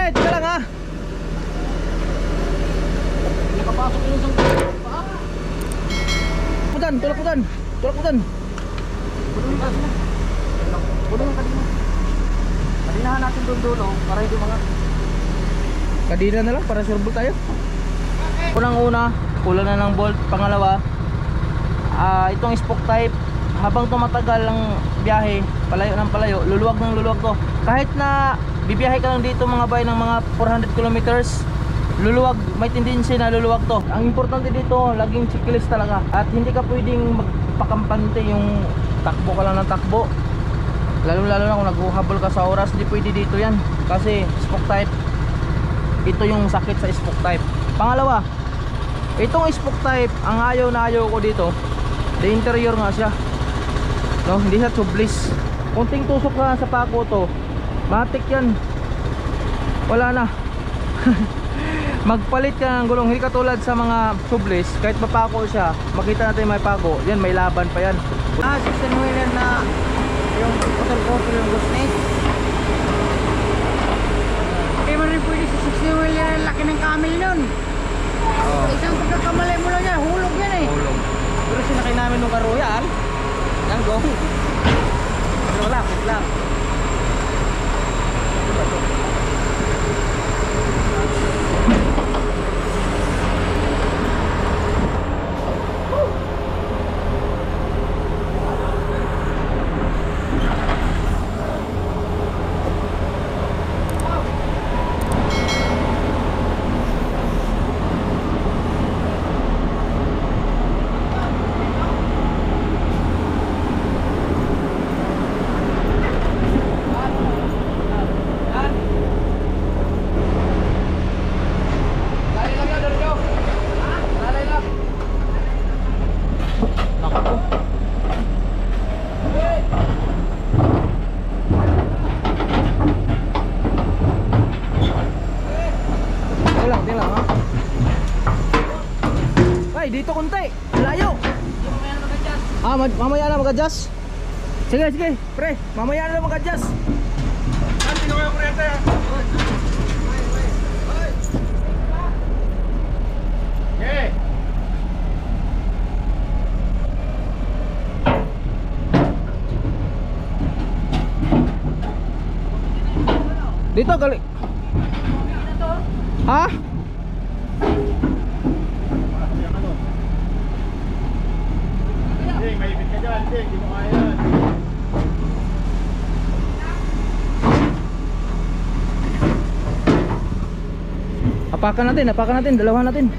Pre, teka lang ha. Nakapasok yung isang Putan, tulak putan. Tulak putan. puno yung kanina. Kaninahan natin doon dulo para hindi mga Kadina na lang para surbol tayo. Unang-una, kulang na ng bolt. Pangalawa, itong spoke type, habang tumatagal ang biyahe, palayo ng palayo, luluwag ng luluwag to. Kahit na bibiyahe ka lang dito mga bay ng mga 400 kilometers, luluwag, may tendency na luluwag to. Ang importante dito, laging checklist talaga. At hindi ka pwedeng magpakampante yung takbo ka lang ng takbo. Lalo na kung naghuhabol ka sa oras, hindi pwede dito yan. Kasi spoke type, ito yung sakit sa spoke type. Pangalawa, itong spoke type, ang ayaw na ayaw ko dito, the interior nga siya, no? Hindi siya tubeless. Kunting tusok ka sa pako to, matik yan, wala na. Magpalit ka ng gulong, hindi katulad sa mga tubeless. Kahit mapako siya, makita natin may pako, yan may laban pa yan. 16 wheeler na yung putol-putol yung gusnet. Kaya mo rin pwede sa 16 wheeler ang laki ng camel nun. Isang pagkakamali mo lang yan, hulog yan eh. Hulog. Pero sinakay namin nung karoyal, yan go. Pero wala, wala. Dito konti, layo. Mamaya na mag-adjust. Sige, sige, pre, mamaya na mag-adjust. Sino kayo kuryente? Okay. Dito gali. Ha? Maibit ka dyan, hindi mo kaya yan. Apakan natin, dalawa natin.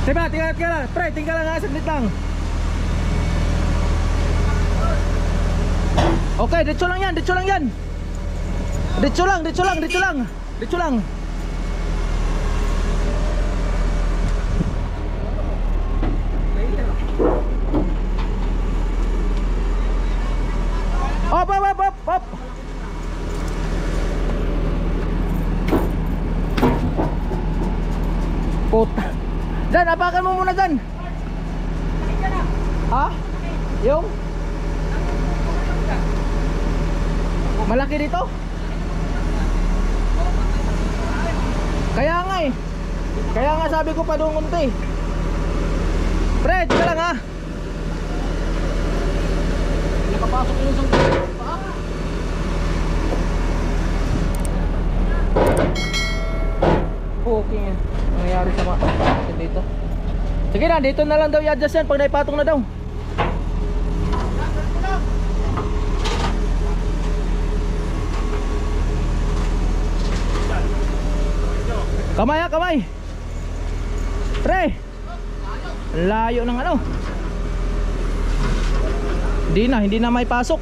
Diba, tingnan lang, pre, tingnan lang ha, saglit lang. Okay, ditso lang yan, ditso lang yan. Ditso lang, ditso lang, ditso lang. Ditso lang. Op, op, op, op, op. Puta. Dan, apakan mo muna dyan. Ha? Yung? Malaki dito? Kaya nga eh. Kaya nga sabi ko pa doon kunti. Pre, teka lang ha. Nakapasok yung isang Okay yan. Nangyayari sa mga dito. Sige na, dito na lang daw i-adjust yan pag naipatong na daw. Kamay ha, kamay. Pre. Layo ng ano. Hindi na may pasok.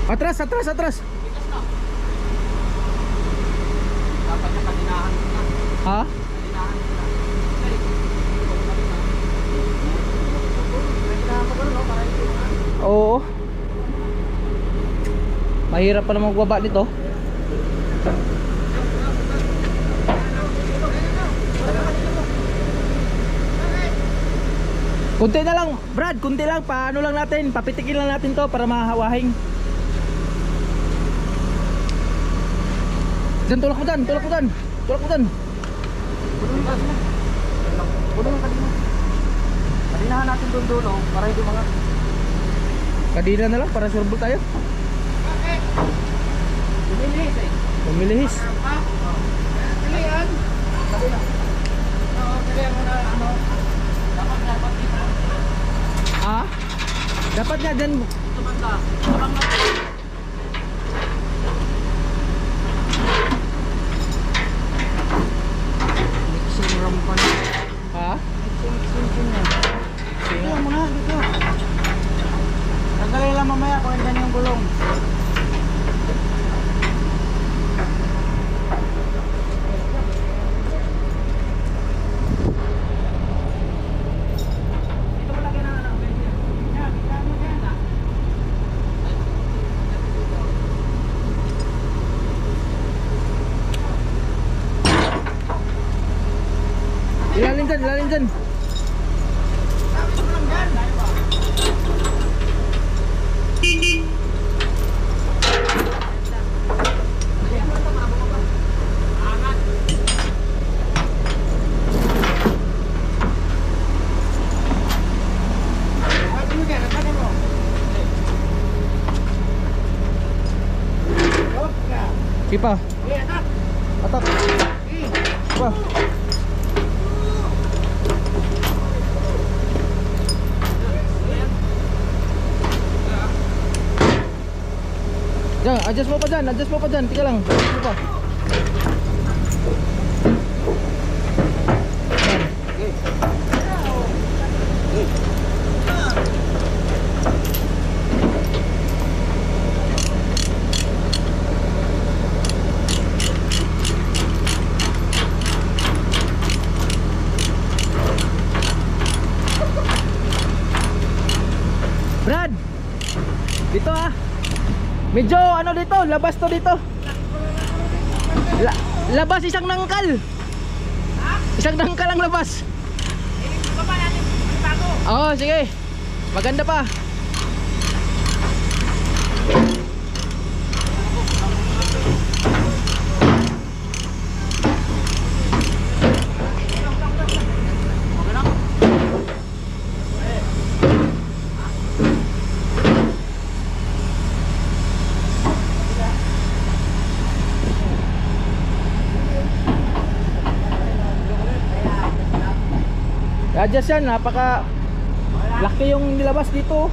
Atras. Ha? Oo. Mahirap pa na magbaba dito. Kunti na lang, Brad, kunti lang. Paano lang natin, papitikin lang natin to para mahawahing. Diyan, tulak mo dyan. Puno yung kadina. Kadinahan natin doon dulo para hindi mga... Kadina na lang para surbol tayo. Lumilihis eh. Lumilihis. Pilihan. Kadina. Oo, pilihan mo na ano. Dapat dito. Ah? Dapat nga dyan. Tumanda. Abang natin. Mixing rum pa na. Ha? Mixing yan. Tingnan mo na dito. Tanggalin lang mamaya kung hindi yung gulong. Ilalim dyan. Sipa. Atak. Sipa. Jangan, adjust mo pa dyan. Tika lang. Adjust mo pa. Brad, dito ah. Medyo ano dito, labas to dito. Labas isang nangkal. Isang nangkal ang labas. Oo, sige. Maganda pa. Adjust yan, napaka laki yung nilabas dito.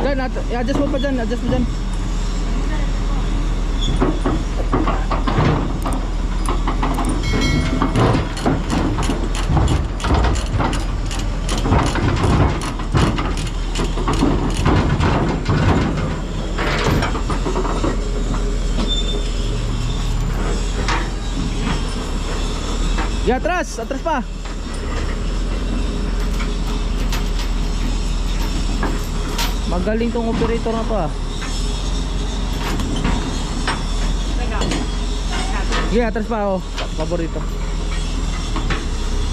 Diyan, adjust mo pa dyan, adjust mo dyan. Ya, atras pa. Magaling tong operator na to ah. Yeah, atras pa oh. Paborito.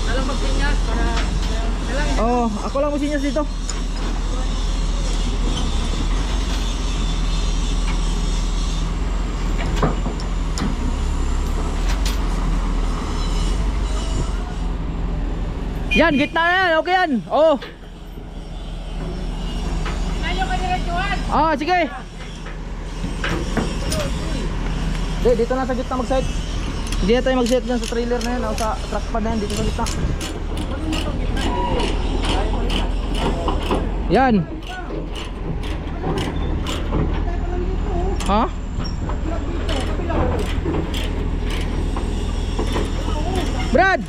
Alam magsinyas para... Oh, ako lang musinyas dito. Yan, gitna na yan. Okay yan. Oh. Tayo ka diretsuhan. Ah, sige. Dito na sa gitna mag-set. Hindi na tayo mag-set dyan sa trailer na yan o sa truck pad na yan. Dito sa gitna. Yan. Ha? Brad!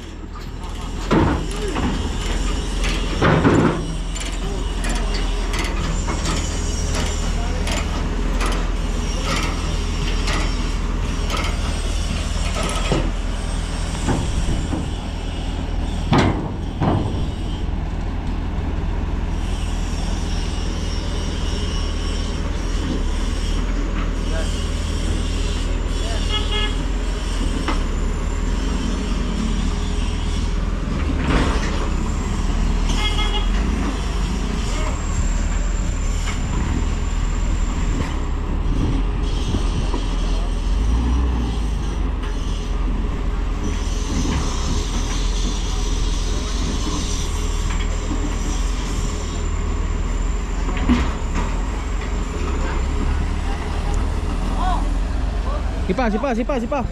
Sipa.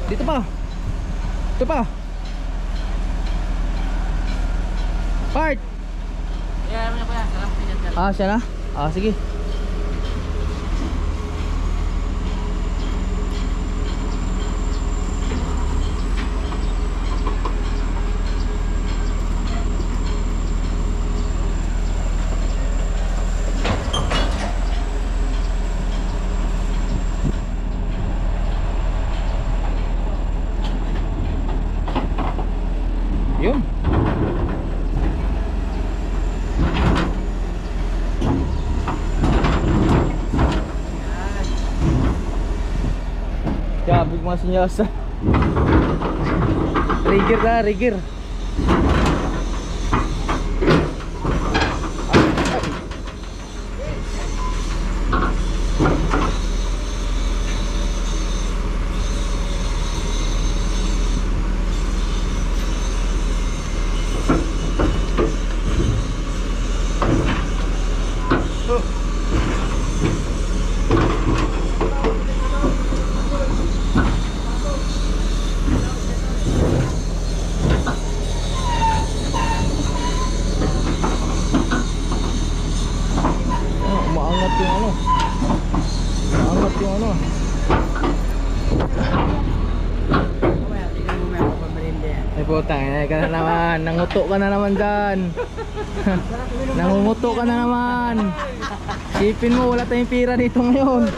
Dito pa. Ito pa. Part. Ah, siya na? Ah, sige. Yun. Sabi ko mga sinyosa. Rigger na, rigger. Umaangat yung ano. Umaangat yung ano. Ay putang, ay ka na naman. Nanguto ka na naman dyan. Nangunguto ka na naman. Sipin mo, wala tayong pira dito ngayon.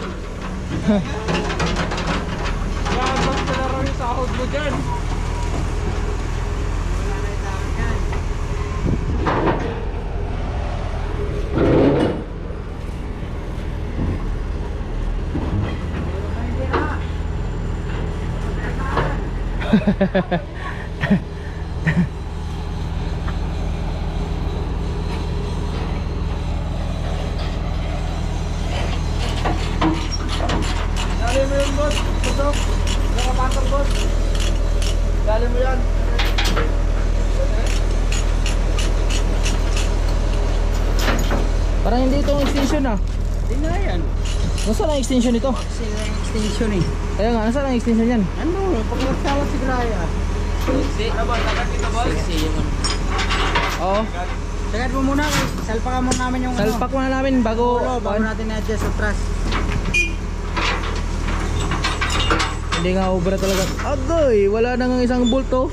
Basta na raw yung sahod mo dyan. Dali mo yun, boss. Tutok. Nakapasok, boss. Dali mo yan. Parang hindi itong extension ah. Hindi nga yan. Nasaan ang extension nito? Kasi yung extension eh. Kaya nga, nasaan ang extension yan? Ano? Pag nagsawa si Graya. Ano ba? Takat dito, boss? Oo. Sagad mo muna. Salpakan mo namin yung Salpak muna namin bago bago natin i-adjust sa truss. Hindi nga obra talaga. Agoy, wala na nga isang bolt oh.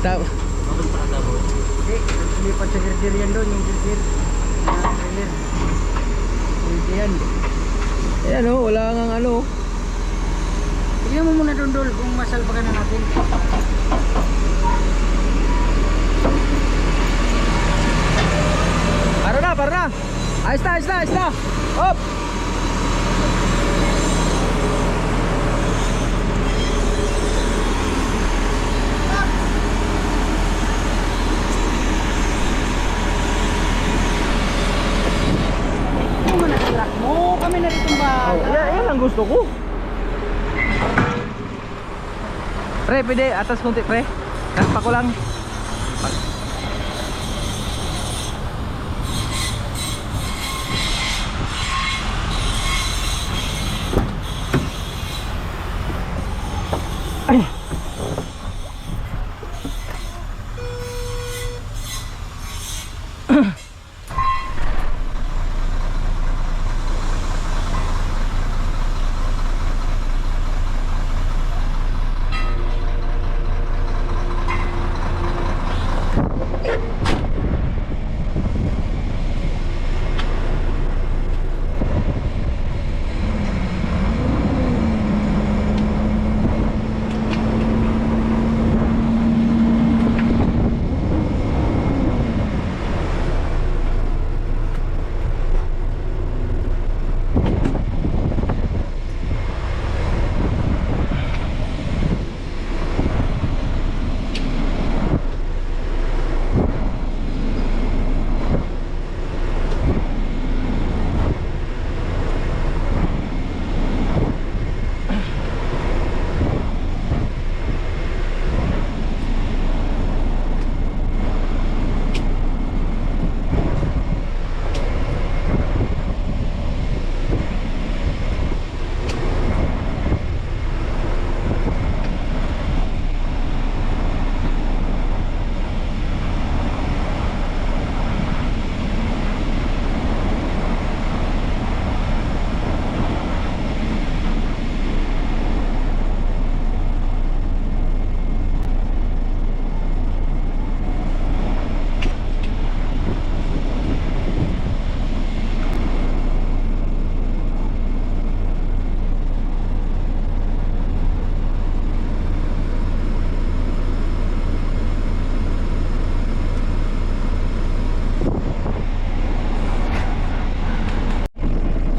Tap. Hindi pa sa girgir yan doon. Yung girgir. Hindi yan. Ayan oh, wala nga ano. Tignan mo muna doon, Dol, kung masalpakan na natin. Para na. Ayos na. Hop. Kung managtrack mo, kami na ritong ba? Yan ang gusto ko. Pre, pwede atas konti pre. Kaspa ko lang. Ay.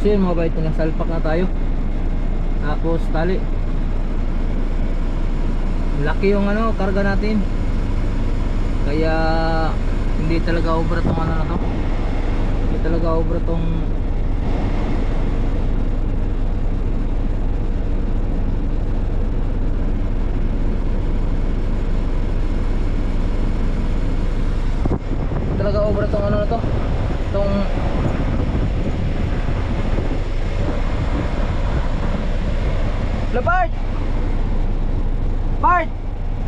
So yun mga bait, nasalpak na tayo. Tapos tali. Laki yung ano, karga natin. Kaya hindi talaga obra tong ano na to. Hindi talaga obra tong talaga obra tong ano na to. Tong Bart! Bart!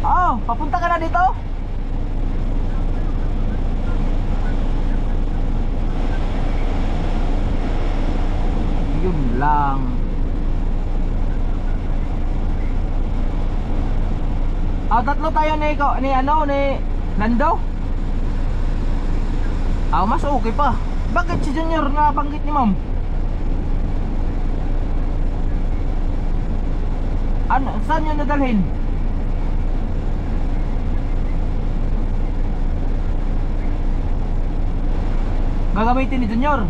Oh, papunta ka na dito? Yun lang. Tatlo tayo ni Nando. Mas okay pa. Bakit si Junior na banggit ni Ma'am? Saan yun nadalhin? Gagamitin ni Junior?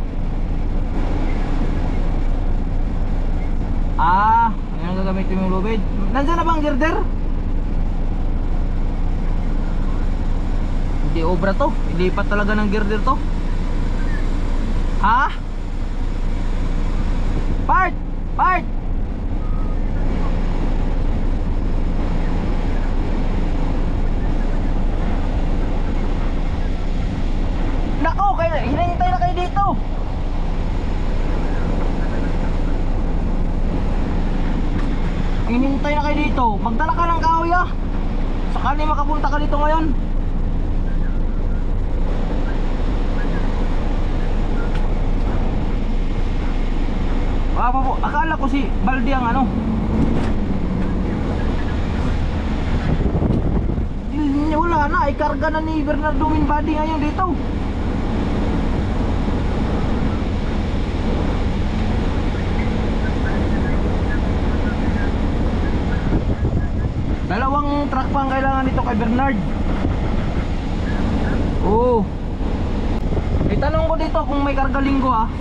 Yan ang gagamitin mo yung lubid. Nandiyan na bang girder? Hindi obra to. Ilipat talaga ng girder to. Ha? Part! Part! Nako, hinihintay na kayo dito. Hinihintay na kayo dito. Magdala ka ng kahoy ah. Sakali makapunta ka dito ngayon. Akala ko si Baldi ang ano. Wala na, ikarga na ni Bernardo Minbadi ngayon dito. Dalawang truck pa ang kailangan nito kay Bernard. Oo. Itanong ko dito kung may karga linggo ah.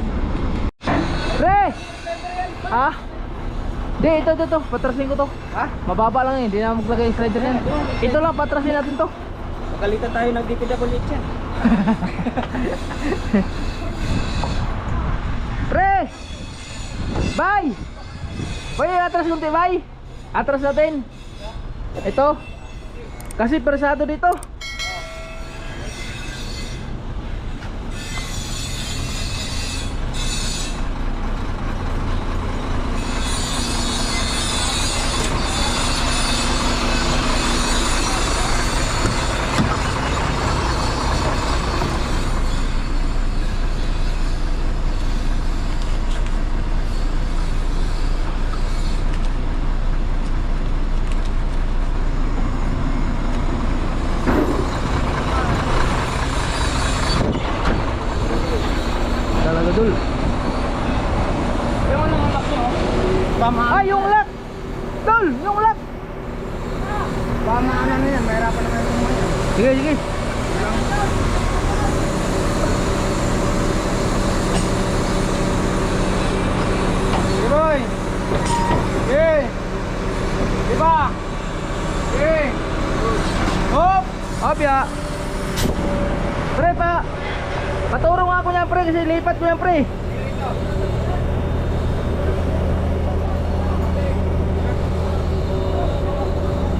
Pre! Ha? Di, ito, patrasin ko to. Ha? Mababa lang hindi na maglagay yung slider yan. Ito lang, patrasin natin to. Pagalitan tayo nagdipid-ulit yan. Pre! Bye! Pwede atras kunti, bye! Atras natin. Ito. Kasi persado dito. Dul. Yung ano ang lock nyo? Tama. Yung lock! Dul! Yung lock! Tama ano yan, mahirapan naman yung mga yan. Sige. Sige boy! Sige! Diba? Sige! Hop! Hop ya! Pre pa! Paturo nga ako niyan pre kasi lipat ko yan pre.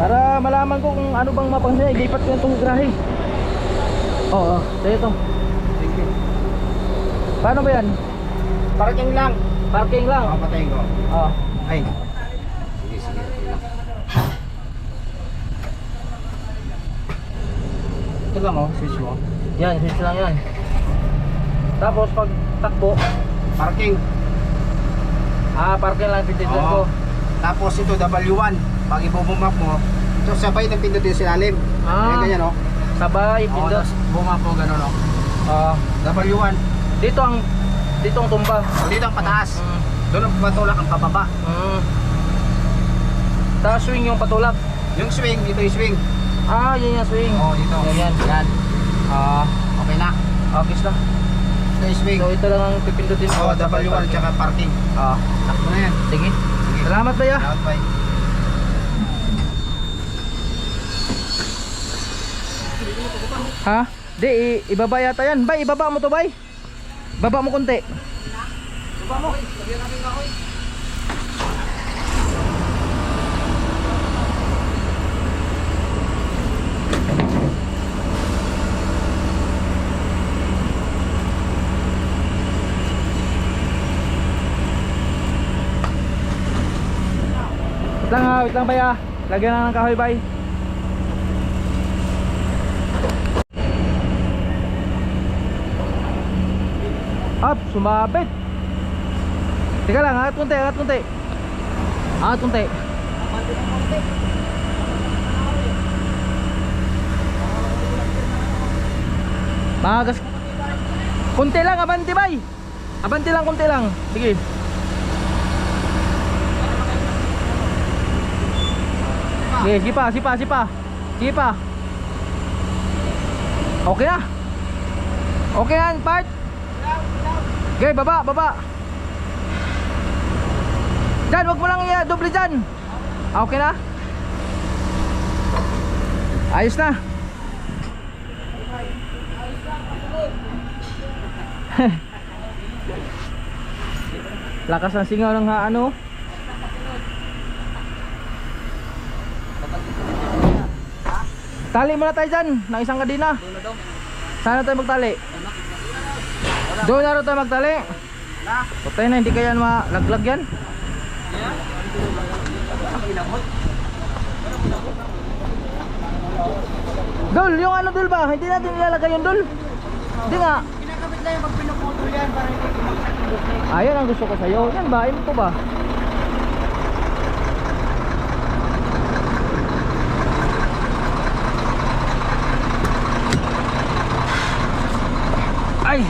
Para malaman ko kung ano bang mapang siya, ilipat ko itong grahe. Oo, sa'yo ito. Sige. Paano ba yan? Parking lang. Parking lang. Patayin ko. Oo. Ay. Sige. Ito lang oh, switch mo. Yan, switch lang yan. Tapos pag takbo, Parking. parking lang pindutin ko. Tapos ito W1. Pag ibubumap mo, ito sabay ng pindutin sa ilalim. Ganyan oh. Sabay, pindot. Tapos bumap mo gano'n oh. W1. Dito ang tumba. Dito ang pataas. Doon ang patulak ang pababa. Tapos swing yung patulak. Yung swing, dito yung swing. Yan yung swing. Oh, dito. Yan. Okay na. Obvious na. no swing. So ito lang ang pipindutin mo. Oo, W1 tsaka parking. Ah, Takbo na yan. sige. Salamat ba ya? Salamat, bay. Ha? Di, ibaba yata yan. Bay, ibaba mo to, bay. Baba mo konti. Baba mo. Lagyan natin kahoy. Wait lang bay ah. Lagyan lang ng kahoy, bay. Up, sumabit. Teka lang, angat konti, angat konti. Angat konti. Magas. Konti lang, abanti bay. Abanti lang, konti lang. Sige. Sige, sipa, sipa, sipa. Sipa. Okay na. Okay na, part. Okay, baba, baba. Diyan, wag mo lang i-double dyan. Okay na? Ayos na. Lakas ng singaw ng ano. Tali muna tayo dyan, ng isang kadina. Saan na tayo magtali? Doon na rin tayo magtali. Patay na, hindi kaya malaglag yan. Dol, yung ano dol ba? Hindi natin ilalagay yung dol. Hindi nga. Kinakabit lang yung pag pinuputol yan para hindi kumaksak yung buti. Ayan ang gusto ko sa'yo. Yan ba? Ayun ko ba? Ay!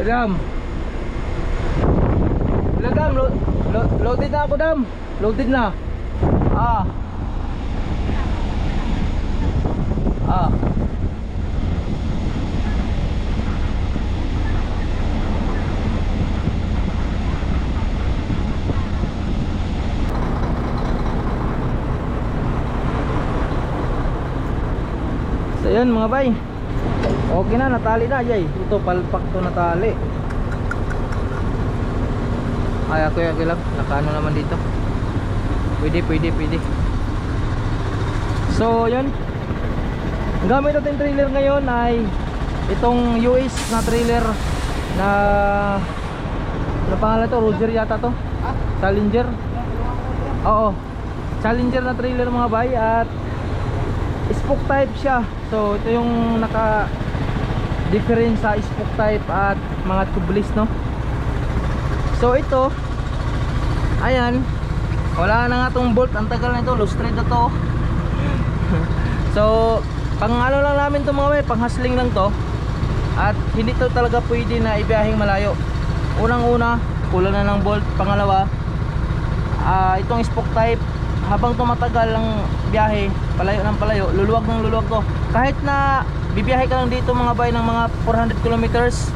Dam. Hello dam, loaded na ako dam. Loaded na. Ah. Ah. So yun mga bay. Okay na, natali na Jay. Ito palpak to natali. Ay ako yung lang, nakaano naman dito. Pwede. So yun, ang gamit natin trailer ngayon ay itong US na trailer na ano pangalan to? Roger yata to? Challenger. Oo, Challenger na trailer mga bay. At spoke type siya. So ito yung difference sa spoke type at mga tubeless, no? So ito, ayan, wala na nga tong bolt. Ang tagal na ito, loose thread na to. So pang ano lang namin to mga bay, pang hustling lang to. At hindi to talaga pwede na ibiyahing malayo. Unang una, kulang na ng bolt. Pangalawa, itong spoke type, habang tumatagal ang biyahe, palayo ng palayo, luluwag ng luluwag to. Kahit na bibiyahe ka lang dito mga bay ng mga 400 kilometers,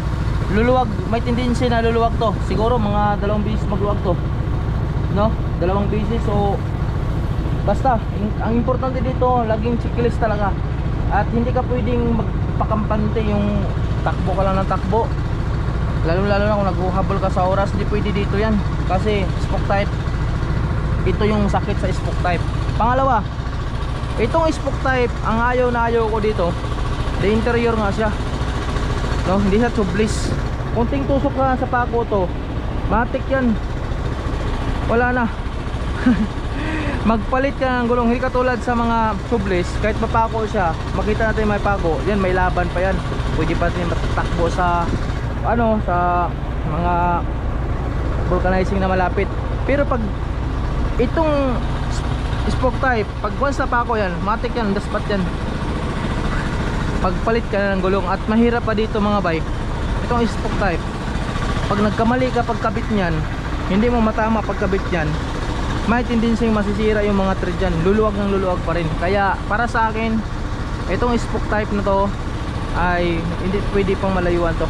luluwag, may tendency na luluwag to. Siguro mga 2 beses magluwag to, no? 2 beses. So basta, ang importante dito, laging checklist talaga. At hindi ka pwedeng magpakampante yung takbo ka lang ng takbo. Lalo na kung naghuhabol ka sa oras, hindi pwede dito yan. Kasi spoke type, ito yung sakit sa spoke type. Pangalawa, itong spoke type, ang ayaw na ayaw ko dito, the interior nga siya, no? Hindi siya tubeless. Kunting tusok ka sa pako to, matik yan, wala na. Magpalit ka ng gulong. Hindi katulad sa mga tubeless, kahit mapako siya, makita natin may pako, yan may laban pa yan. Pwede pa natin matakbo sa ano, sa mga vulcanizing na malapit. Pero pag itong spoke type, pag once na pako yan, matik yan, daspat yan. Pagpalit ka na ng gulong. At mahirap pa dito mga bay, itong spoke type, pag nagkamali ka pagkabit nyan, hindi mo matama pagkabit nyan, may tendency masisira yung mga thread dyan. Luluwag ng luluwag pa rin. Kaya para sa akin, itong spoke type na to ay hindi pwede pang malayuan to,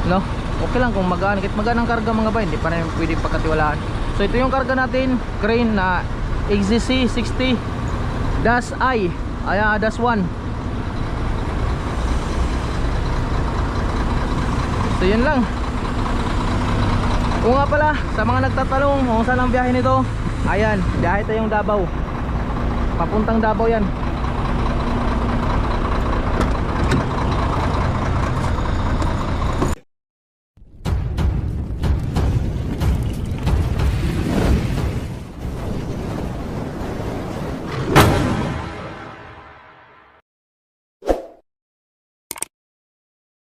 no? Okay lang kung magaan, kahit magaan ang karga mga bay, hindi pa rin pwede pagkatiwalaan. So ito yung karga natin, crane na XZC 60-I, dash 1. So yun lang. O nga pala, sa mga nagtatanong kung saan ang biyahe nito, ayan, biyahe tayong Davao, papuntang Davao yan.